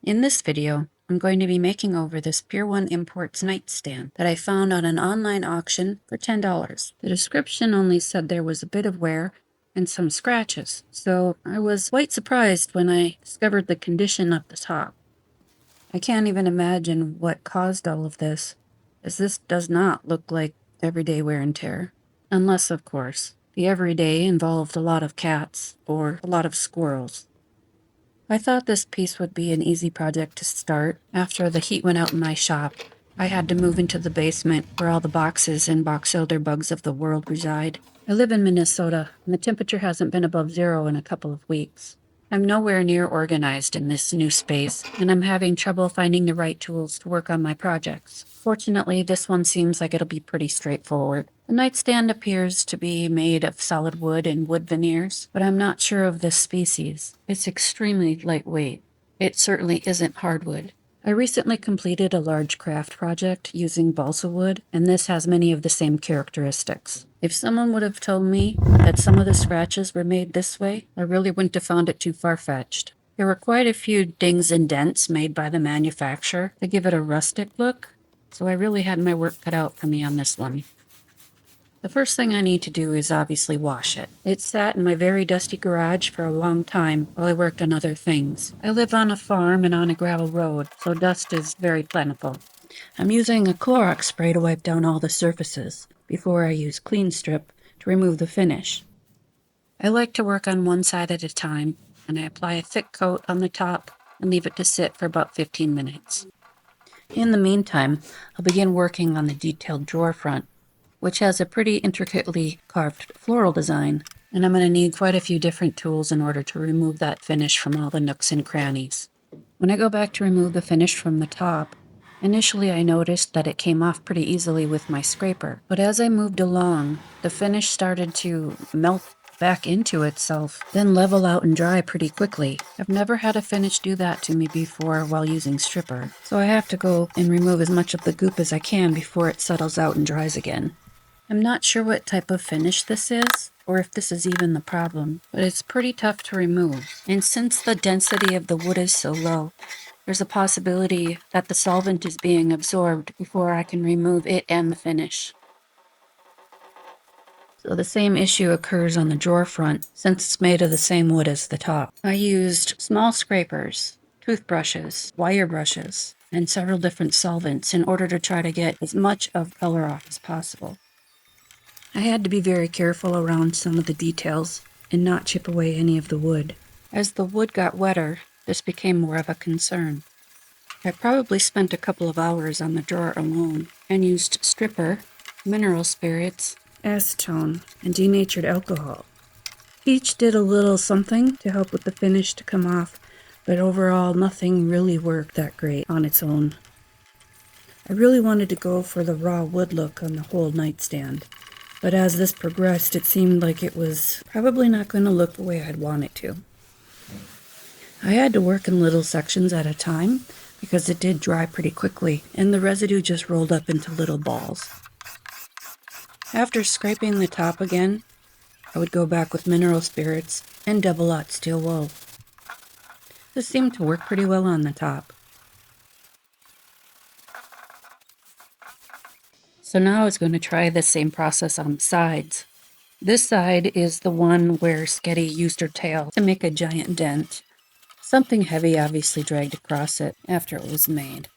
In this video, I'm going to be making over this Pier 1 Imports nightstand that I found on an online auction for $10. The description only said there was a bit of wear and some scratches, so I was quite surprised when I discovered the condition of the top. I can't even imagine what caused all of this, as this does not look like everyday wear and tear. Unless, of course, the everyday involved a lot of cats or a lot of squirrels. I thought this piece would be an easy project to start. After the heat went out in my shop, I had to move into the basement where all the boxes and box elder bugs of the world reside. I live in Minnesota, and the temperature hasn't been above zero in a couple of weeks. I'm nowhere near organized in this new space, and I'm having trouble finding the right tools to work on my projects. Fortunately, this one seems like it'll be pretty straightforward. The nightstand appears to be made of solid wood and wood veneers, but I'm not sure of this species. It's extremely lightweight. It certainly isn't hardwood. I recently completed a large craft project using balsa wood, and this has many of the same characteristics. If someone would have told me that some of the scratches were made this way, I really wouldn't have found it too far-fetched. There were quite a few dings and dents made by the manufacturer to give it a rustic look, so I really had my work cut out for me on this one. The first thing I need to do is obviously wash it. It sat in my very dusty garage for a long time while I worked on other things. I live on a farm and on a gravel road, so dust is very plentiful. I'm using a Clorox spray to wipe down all the surfaces before I use Clean Strip to remove the finish. I like to work on one side at a time, and I apply a thick coat on the top and leave it to sit for about 15 minutes. In the meantime, I'll begin working on the detailed drawer front, which has a pretty intricately carved floral design, and I'm going to need quite a few different tools in order to remove that finish from all the nooks and crannies. When I go back to remove the finish from the top, initially I noticed that it came off pretty easily with my scraper, but as I moved along, the finish started to melt back into itself, then level out and dry pretty quickly. I've never had a finish do that to me before while using stripper, so I have to go and remove as much of the goop as I can before it settles out and dries again. I'm not sure what type of finish this is, or if this is even the problem, but it's pretty tough to remove. And since the density of the wood is so low, there's a possibility that the solvent is being absorbed before I can remove it and the finish. So the same issue occurs on the drawer front, since it's made of the same wood as the top. I used small scrapers, toothbrushes, wire brushes, and several different solvents in order to try to get as much of color off as possible. I had to be very careful around some of the details and not chip away any of the wood. As the wood got wetter, this became more of a concern. I probably spent a couple of hours on the drawer alone and used stripper, mineral spirits, acetone, and denatured alcohol. Each did a little something to help with the finish to come off, but overall nothing really worked that great on its own. I really wanted to go for the raw wood look on the whole nightstand, but as this progressed, it seemed like it was probably not going to look the way I'd want it to. I had to work in little sections at a time because it did dry pretty quickly, and the residue just rolled up into little balls. After scraping the top again, I would go back with mineral spirits and double-aught steel wool. This seemed to work pretty well on the top. So now I was going to try the same process on the sides. This side is the one where Sketty used her tail to make a giant dent. Something heavy obviously dragged across it after it was made.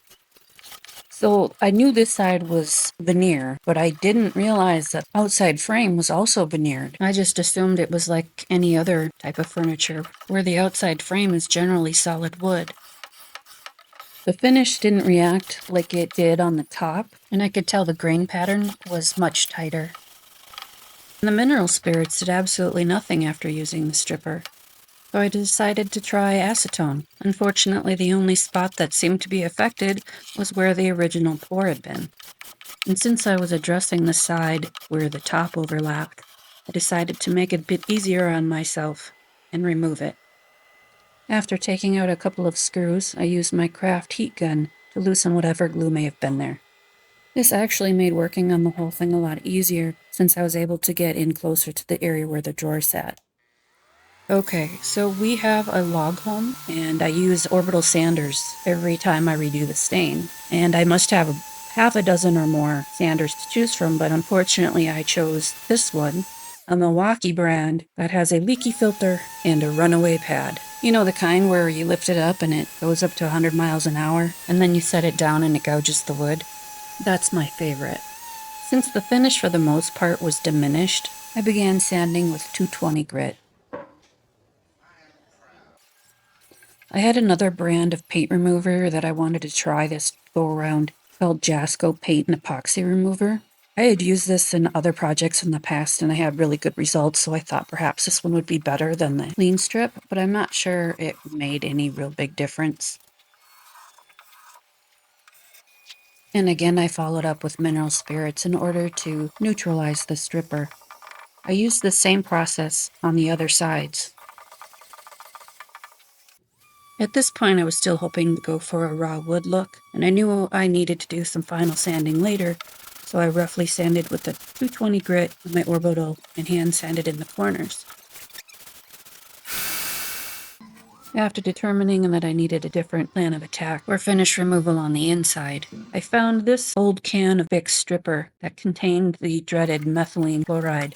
So I knew this side was veneer, but I didn't realize that the outside frame was also veneered. I just assumed it was like any other type of furniture, where the outside frame is generally solid wood. The finish didn't react like it did on the top, and I could tell the grain pattern was much tighter. And the mineral spirits did absolutely nothing after using the stripper, so I decided to try acetone. Unfortunately, the only spot that seemed to be affected was where the original pour had been. And since I was addressing the side where the top overlapped, I decided to make it a bit easier on myself and remove it. After taking out a couple of screws, I used my craft heat gun to loosen whatever glue may have been there. This actually made working on the whole thing a lot easier since I was able to get in closer to the area where the drawer sat. Okay, so we have a log home, and I use orbital sanders every time I redo the stain. And I must have half a dozen or more sanders to choose from, but unfortunately I chose this one, a Milwaukee brand that has a leaky filter and a runaway pad. You know, the kind where you lift it up and it goes up to 100 miles an hour, and then you set it down and it gouges the wood? That's my favorite. Since the finish for the most part was diminished, I began sanding with 220 grit. I had another brand of paint remover that I wanted to try this go around called Jasco Paint and Epoxy Remover. I had used this in other projects in the past and I had really good results, so I thought perhaps this one would be better than the clean strip, but I'm not sure it made any real big difference. And again, I followed up with mineral spirits in order to neutralize the stripper. I used the same process on the other sides. At this point, I was still hoping to go for a raw wood look, and I knew I needed to do some final sanding later, so I roughly sanded with the 220 grit on my orbital and hand sanded in the corners. After determining that I needed a different plan of attack or finish removal on the inside, I found this old can of Bic stripper that contained the dreaded methylene chloride.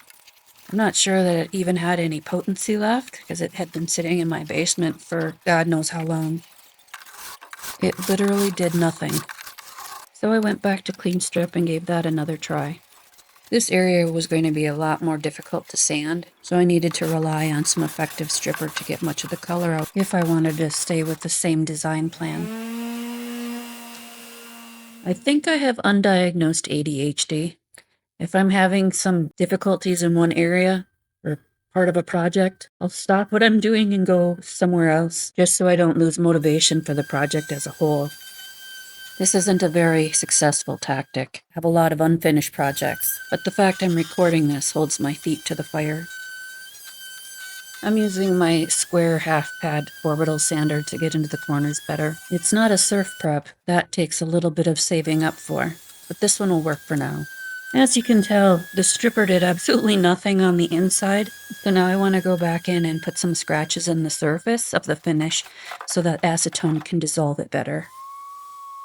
I'm not sure that it even had any potency left, because it had been sitting in my basement for God knows how long. It literally did nothing. So I went back to clean strip and gave that another try. This area was going to be a lot more difficult to sand, so I needed to rely on some effective stripper to get much of the color out if I wanted to stay with the same design plan. I think I have undiagnosed ADHD. If I'm having some difficulties in one area or part of a project, I'll stop what I'm doing and go somewhere else, just so I don't lose motivation for the project as a whole. This isn't a very successful tactic. I have a lot of unfinished projects, but the fact I'm recording this holds my feet to the fire. I'm using my square half-pad orbital sander to get into the corners better. It's not a surf prep. That takes a little bit of saving up for, but this one will work for now. As you can tell, the stripper did absolutely nothing on the inside, so now I want to go back in and put some scratches in the surface of the finish so that acetone can dissolve it better.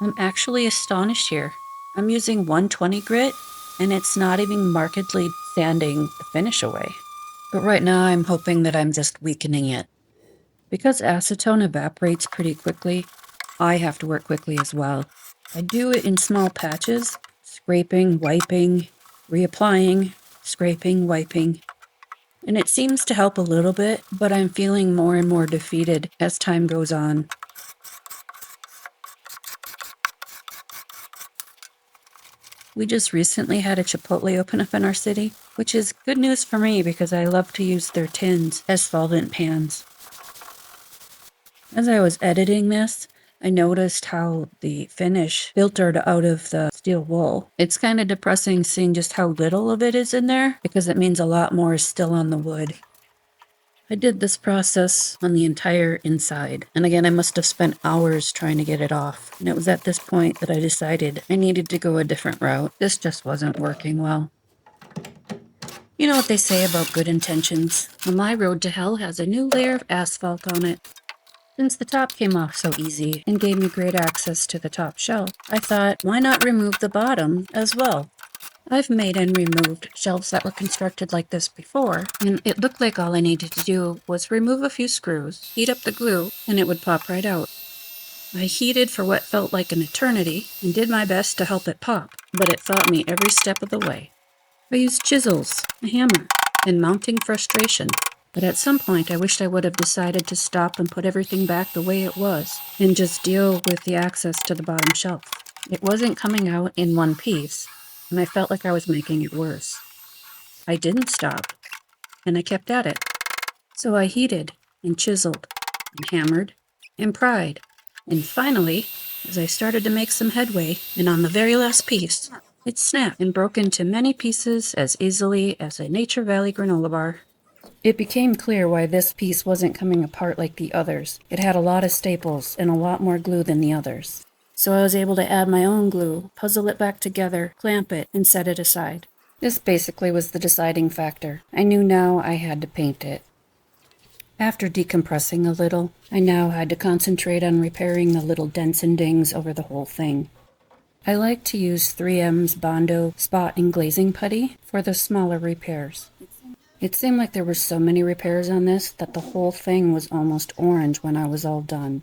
I'm actually astonished here. I'm using 120 grit, and it's not even markedly sanding the finish away. But right now I'm hoping that I'm just weakening it. Because acetone evaporates pretty quickly, I have to work quickly as well. I do it in small patches, scraping, wiping, reapplying, scraping, wiping. And it seems to help a little bit, but I'm feeling more and more defeated as time goes on. We just recently had a Chipotle open up in our city, which is good news for me because I love to use their tins as solvent pans. As I was editing this, I noticed how the finish filtered out of the steel wool. It's kind of depressing seeing just how little of it is in there because it means a lot more is still on the wood. I did this process on the entire inside, and again I must have spent hours trying to get it off, and it was at this point that I decided I needed to go a different route. This just wasn't working well. You know what they say about good intentions? Well, my road to hell has a new layer of asphalt on it. Since the top came off so easy and gave me great access to the top shelf, I thought, why not remove the bottom as well? I've made and removed shelves that were constructed like this before, and it looked like all I needed to do was remove a few screws, heat up the glue, and it would pop right out. I heated for what felt like an eternity and did my best to help it pop, but it fought me every step of the way. I used chisels, a hammer, and mounting frustration, but at some point I wished I would have decided to stop and put everything back the way it was, and just deal with the access to the bottom shelf. It wasn't coming out in one piece, and I felt like I was making it worse. I didn't stop, and I kept at it. So I heated, and chiseled, and hammered, and pried, and finally, as I started to make some headway, and on the very last piece, it snapped and broke into many pieces as easily as a Nature Valley granola bar. It became clear why this piece wasn't coming apart like the others. It had a lot of staples and a lot more glue than the others. So I was able to add my own glue, puzzle it back together, clamp it, and set it aside. This basically was the deciding factor. I knew now I had to paint it. After decompressing a little, I now had to concentrate on repairing the little dents and dings over the whole thing. I like to use 3M's Bondo spot and glazing putty for the smaller repairs. It seemed like there were so many repairs on this that the whole thing was almost orange when I was all done.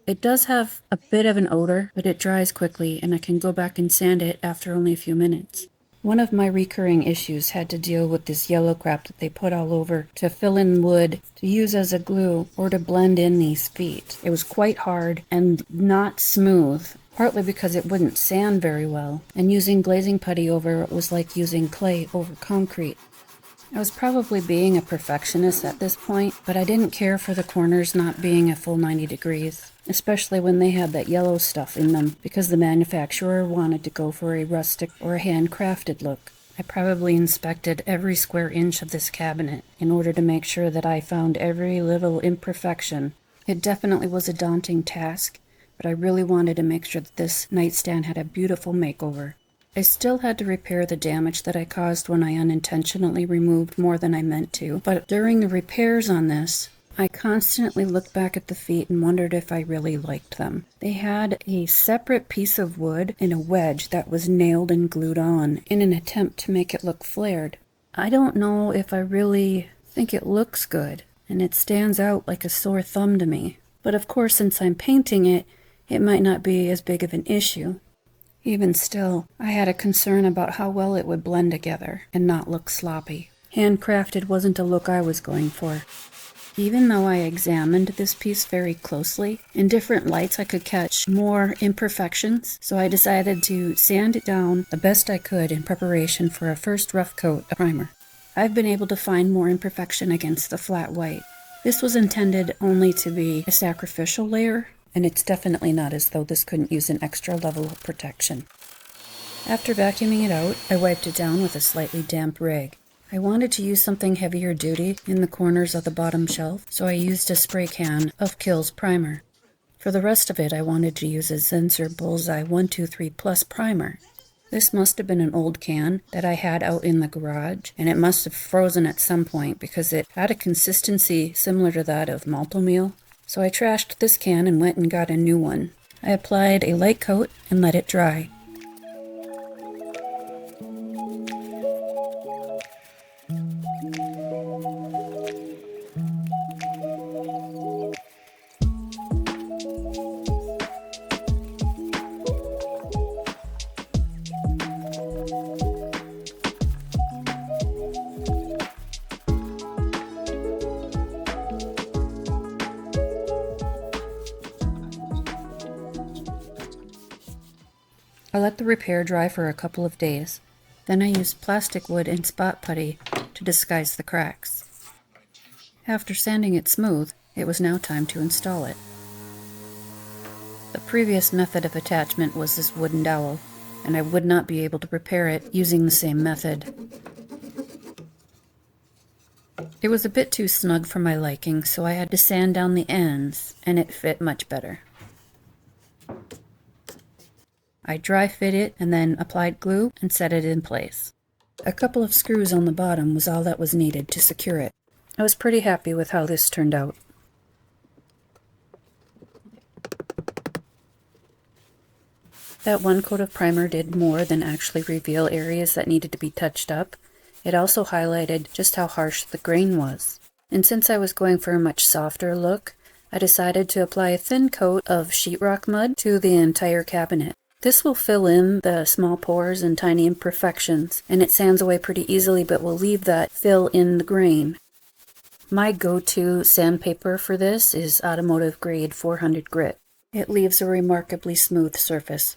It does have a bit of an odor, but it dries quickly and I can go back and sand it after only a few minutes. One of my recurring issues had to deal with this yellow crap that they put all over to fill in wood to use as a glue or to blend in these feet. It was quite hard and not smooth, partly because it wouldn't sand very well, and using glazing putty over it was like using clay over concrete. I was probably being a perfectionist at this point, but I didn't care for the corners not being a full 90 degrees, especially when they had that yellow stuff in them, because the manufacturer wanted to go for a rustic or a handcrafted look. I probably inspected every square inch of this cabinet in order to make sure that I found every little imperfection. It definitely was a daunting task, but I really wanted to make sure that this nightstand had a beautiful makeover. I still had to repair the damage that I caused when I unintentionally removed more than I meant to, but during the repairs on this, I constantly looked back at the feet and wondered if I really liked them. They had a separate piece of wood and a wedge that was nailed and glued on in an attempt to make it look flared. I don't know if I really think it looks good, and it stands out like a sore thumb to me. But of course, since I'm painting it, it might not be as big of an issue. Even still, I had a concern about how well it would blend together and not look sloppy. Handcrafted wasn't a look I was going for. Even though I examined this piece very closely, in different lights I could catch more imperfections, so I decided to sand it down the best I could in preparation for a first rough coat of primer. I've been able to find more imperfection against the flat white. This was intended only to be a sacrificial layer, and it's definitely not as though this couldn't use an extra level of protection. After vacuuming it out, I wiped it down with a slightly damp rag. I wanted to use something heavier duty in the corners of the bottom shelf, so I used a spray can of Kills primer. For the rest of it, I wanted to use a Zinsser Bullseye 123 Plus primer. This must have been an old can that I had out in the garage, and it must have frozen at some point because it had a consistency similar to that of malto meal. So I trashed this can and went and got a new one. I applied a light coat and let it dry. I let the repair dry for a couple of days. Then I used plastic wood and spot putty to disguise the cracks. After sanding it smooth, it was now time to install it. The previous method of attachment was this wooden dowel, and I would not be able to repair it using the same method. It was a bit too snug for my liking, so I had to sand down the ends, and it fit much better. I dry fit it and then applied glue and set it in place. A couple of screws on the bottom was all that was needed to secure it. I was pretty happy with how this turned out. That one coat of primer did more than actually reveal areas that needed to be touched up. It also highlighted just how harsh the grain was. And since I was going for a much softer look, I decided to apply a thin coat of sheetrock mud to the entire cabinet. This will fill in the small pores and tiny imperfections, and it sands away pretty easily but will leave that fill in the grain. My go-to sandpaper for this is automotive grade 400 grit. It leaves a remarkably smooth surface.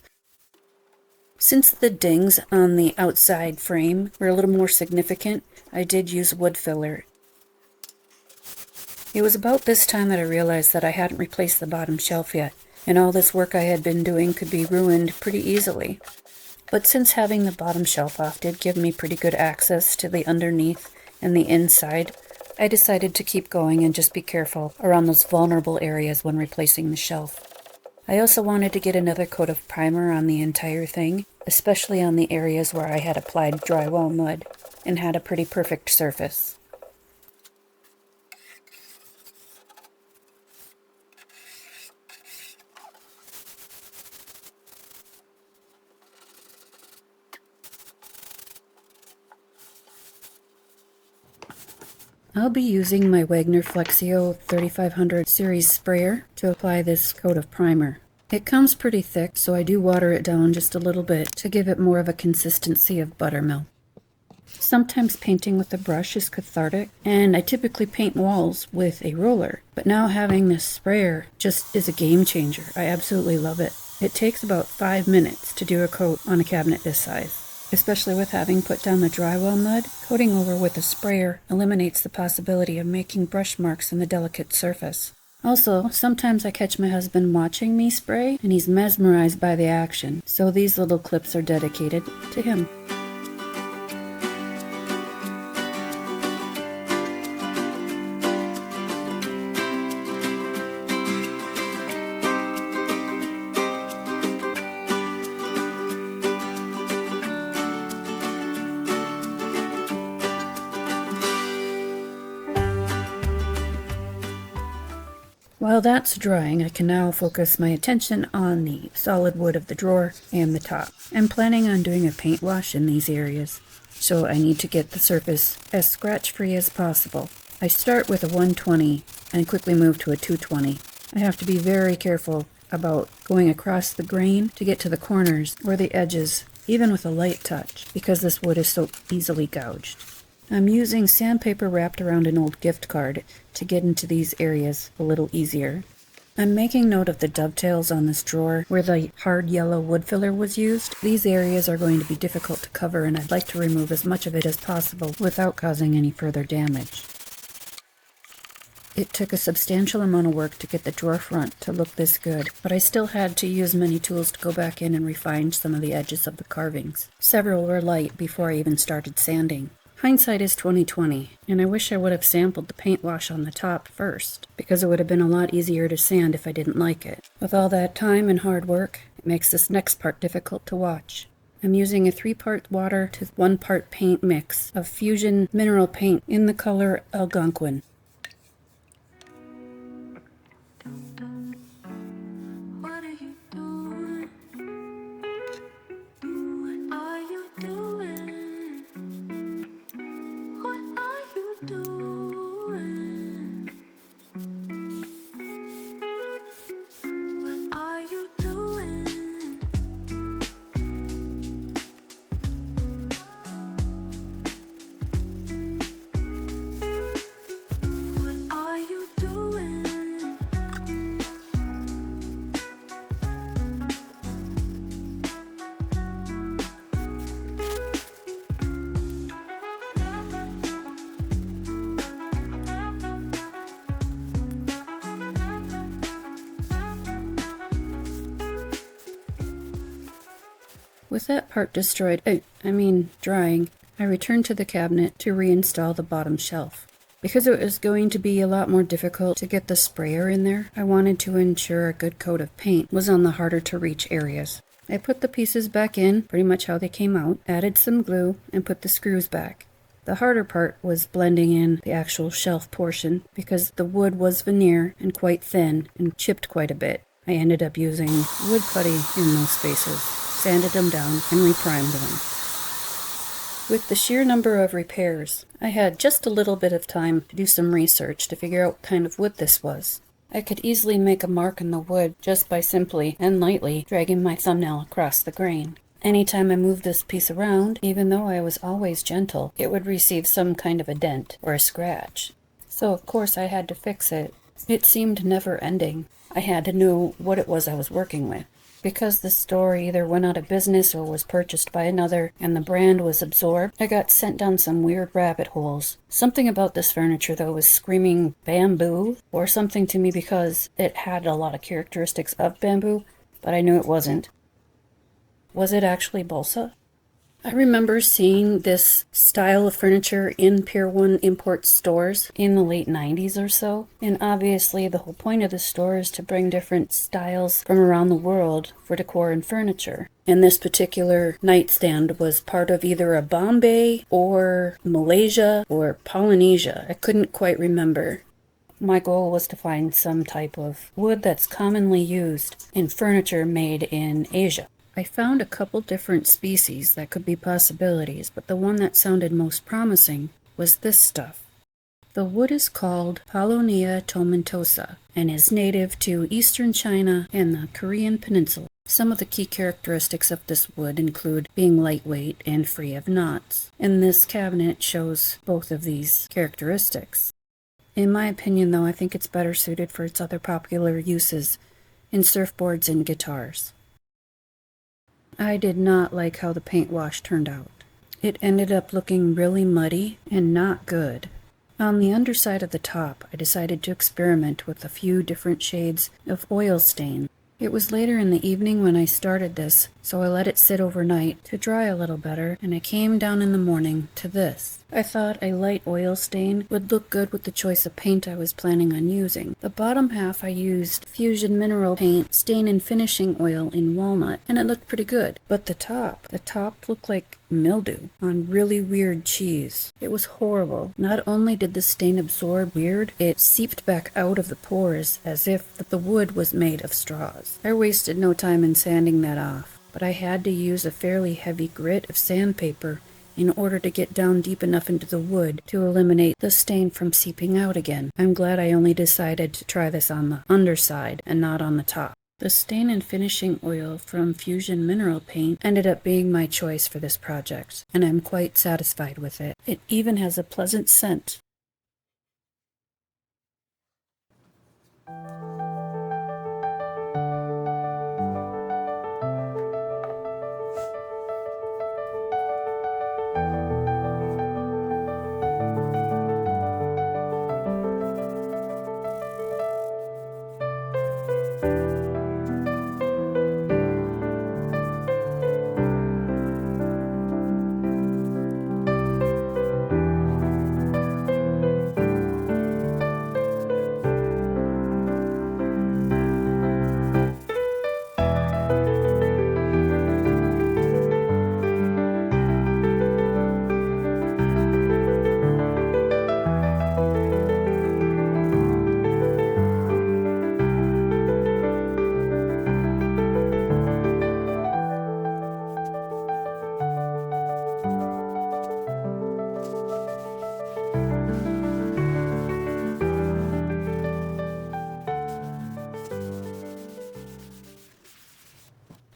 Since the dings on the outside frame were a little more significant, I did use wood filler. It was about this time that I realized that I hadn't replaced the bottom shelf yet, and all this work I had been doing could be ruined pretty easily. But since having the bottom shelf off did give me pretty good access to the underneath and the inside, I decided to keep going and just be careful around those vulnerable areas when replacing the shelf. I also wanted to get another coat of primer on the entire thing, especially on the areas where I had applied drywall mud and had a pretty perfect surface. I'll be using my Wagner Flexio 3500 series sprayer to apply this coat of primer. It comes pretty thick, so I do water it down just a little bit to give it more of a consistency of buttermilk. Sometimes painting with a brush is cathartic, and I typically paint walls with a roller, but now having this sprayer just is a game changer. I absolutely love it. It takes about 5 minutes to do a coat on a cabinet this size. Especially with having put down the drywall mud, coating over with a sprayer eliminates the possibility of making brush marks on the delicate surface. Also, sometimes I catch my husband watching me spray, and he's mesmerized by the action, so these little clips are dedicated to him. While that's drying, I can now focus my attention on the solid wood of the drawer and the top. I'm planning on doing a paint wash in these areas, so I need to get the surface as scratch-free as possible. I start with a 120 and quickly move to a 220. I have to be very careful about going across the grain to get to the corners or the edges, even with a light touch, because this wood is so easily gouged. I'm using sandpaper wrapped around an old gift card to get into these areas a little easier. I'm making note of the dovetails on this drawer where the hard yellow wood filler was used. These areas are going to be difficult to cover, and I'd like to remove as much of it as possible without causing any further damage. It took a substantial amount of work to get the drawer front to look this good, but I still had to use many tools to go back in and refine some of the edges of the carvings. Several were light before I even started sanding. Hindsight is 20/20, and I wish I would have sampled the paint wash on the top first, because it would have been a lot easier to sand if I didn't like it. With all that time and hard work, it makes this next part difficult to watch. I'm using a 3-part water to 1-part paint mix of Fusion mineral paint in the color Algonquin. With that part destroyed, drying, I returned to the cabinet to reinstall the bottom shelf. Because it was going to be a lot more difficult to get the sprayer in there, I wanted to ensure a good coat of paint was on the harder to reach areas. I put the pieces back in, pretty much how they came out, added some glue, and put the screws back. The harder part was blending in the actual shelf portion because the wood was veneer and quite thin and chipped quite a bit. I ended up using wood putty in those spaces, sanded them down, and reprimed them. With the sheer number of repairs, I had just a little bit of time to do some research to figure out what kind of wood this was. I could easily make a mark in the wood just by simply and lightly dragging my thumbnail across the grain. Anytime I moved this piece around, even though I was always gentle, it would receive some kind of a dent or a scratch. So of course I had to fix it. It seemed never ending. I had to know what it was I was working with. Because the store either went out of business or was purchased by another and the brand was absorbed, I got sent down some weird rabbit holes. Something about this furniture, though, was screaming bamboo or something to me because it had a lot of characteristics of bamboo, but I knew it wasn't. Was it actually balsa? I remember seeing this style of furniture in Pier 1 import stores in the late 90s or so, and obviously the whole point of the store is to bring different styles from around the world for decor and furniture. And this particular nightstand was part of either a Bombay or Malaysia or Polynesia. I couldn't quite remember. My goal was to find some type of wood that's commonly used in furniture made in Asia. I found a couple different species that could be possibilities, but the one that sounded most promising was this stuff. The wood is called Paulownia tomentosa and is native to eastern China and the Korean peninsula. Some of the key characteristics of this wood include being lightweight and free of knots, and this cabinet shows both of these characteristics. In my opinion, though, I think it's better suited for its other popular uses in surfboards and guitars. I did not like how the paint wash turned out. It ended up looking really muddy and not good. On the underside of the top, I decided to experiment with a few different shades of oil stain. It was later in the evening when I started this, so I let it sit overnight to dry a little better, and I came down in the morning to this. I thought a light oil stain would look good with the choice of paint I was planning on using. The bottom half I used Fusion Mineral Paint Stain and Finishing Oil in Walnut, and it looked pretty good. But the top looked like mildew on really weird cheese. It was horrible. Not only did the stain absorb weird, it seeped back out of the pores as if the wood was made of straws. I wasted no time in sanding that off, but I had to use a fairly heavy grit of sandpaper in order to get down deep enough into the wood to eliminate the stain from seeping out again. I'm glad I only decided to try this on the underside and not on the top. The stain and finishing oil from Fusion Mineral Paint ended up being my choice for this project, and I'm quite satisfied with it. It even has a pleasant scent.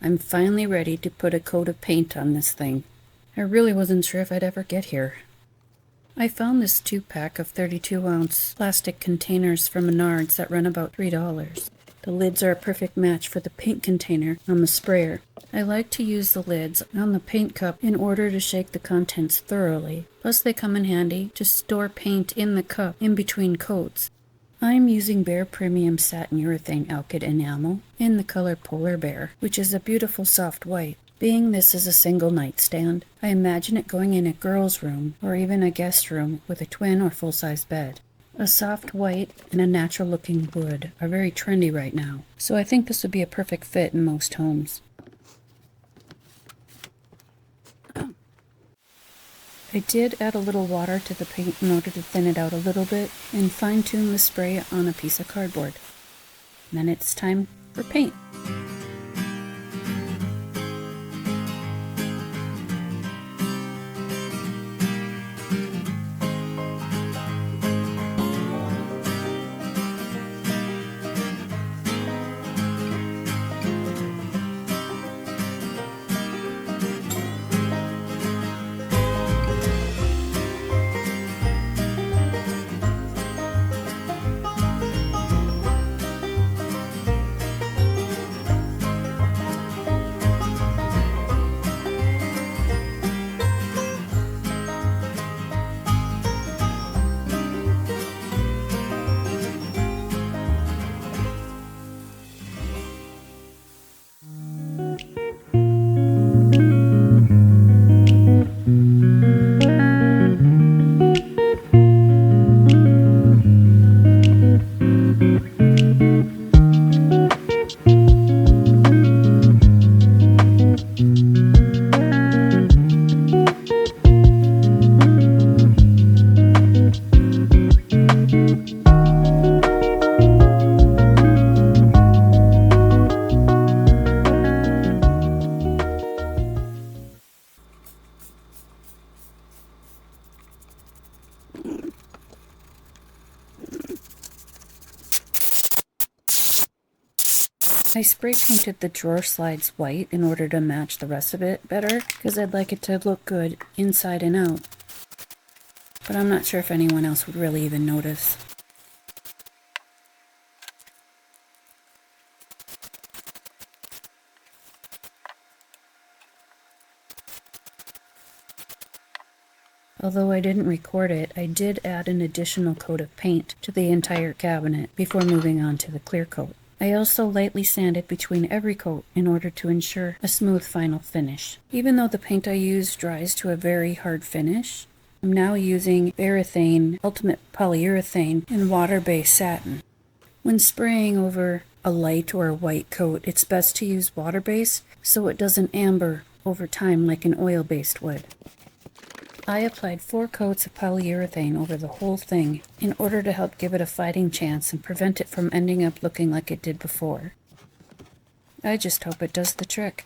I'm finally ready to put a coat of paint on this thing. I really wasn't sure if I'd ever get here. I found this 2-pack of 32-ounce plastic containers from Menards that run about $3. The lids are a perfect match for the paint container on the sprayer. I like to use the lids on the paint cup in order to shake the contents thoroughly. Plus they come in handy to store paint in the cup in between coats. I'm using Behr Premium Satin Urethane Alkyd Enamel in the color Polar Bear, which is a beautiful soft white. Being this is a single nightstand, I imagine it going in a girl's room or even a guest room with a twin or full-size bed. A soft white and a natural-looking wood are very trendy right now, so I think this would be a perfect fit in most homes. I did add a little water to the paint in order to thin it out a little bit and fine-tune the spray on a piece of cardboard. And then it's time for paint. I spray painted the drawer slides white in order to match the rest of it better, because I'd like it to look good inside and out. But I'm not sure if anyone else would really even notice. Although I didn't record it, I did add an additional coat of paint to the entire cabinet before moving on to the clear coat. I also lightly sanded between every coat in order to ensure a smooth final finish. Even though the paint I use dries to a very hard finish, I'm now using Varathane Ultimate Polyurethane in water-based satin. When spraying over a light or a white coat, it's best to use water-based so it doesn't amber over time like an oil-based would. I applied 4 coats of polyurethane over the whole thing in order to help give it a fighting chance and prevent it from ending up looking like it did before. I just hope it does the trick.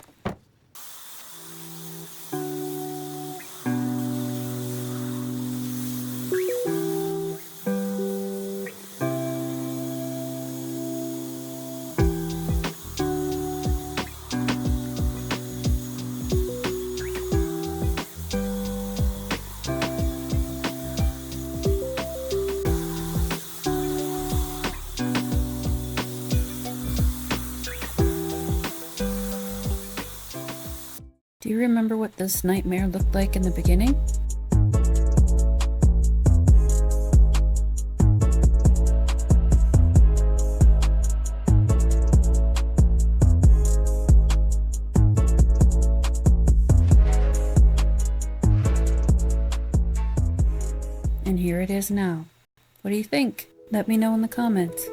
Do you remember what this nightmare looked like in the beginning? And here it is now. What do you think? Let me know in the comments.